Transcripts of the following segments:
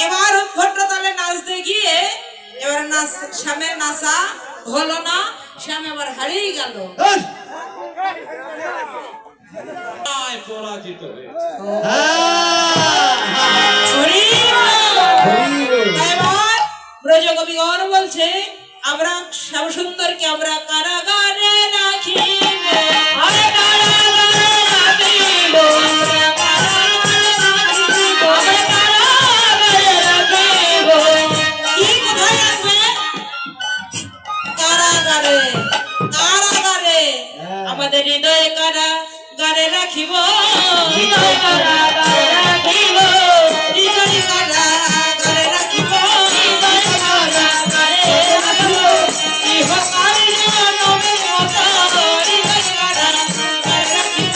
এবার উদ্ভট তালে নাচতে গিয়ে এবার নাচ শ্যামের নাচা হলো না, শ্যাম এবার হারিয়ে গেল। পরাজিত এবার ব্রজকবিগণ বলছে আমরা শ্যাম সুন্দরকে আমরা কারাগারে রাখিবে, আমাদের হৃদয়ে কারাগারে রাখিব, হৃদয় কারাগারে রাখিব, হৃদয় কারাগারে রাখিব, হৃদয় কারাগারে রাখিব, ইহকাল জনমে মত হৃদয় কারাগারে রাখিব,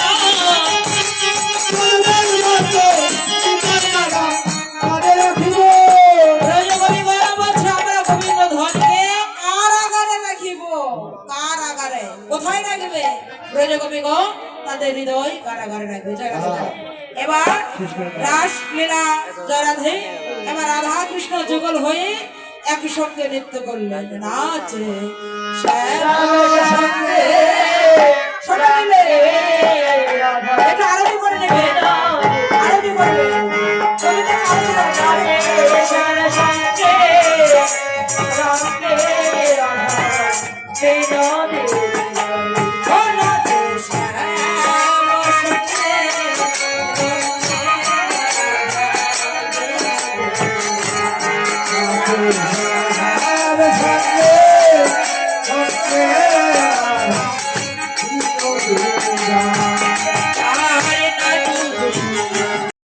ব্রজকবিগণ বলছে আমরা গোবিন্দ ধনকে কারাগারে রাখিব। কারাগারে কোথায় রাখবে? ব্রজকবিগণ তাদের হৃদয় কারাগারে রাখবে। এবার রাসলীলা জয়রাধে এবার রাধা কৃষ্ণ যুগল হয়ে একই সঙ্গে নৃত্য করলেন, নাচে শ্যাম সঙ্গে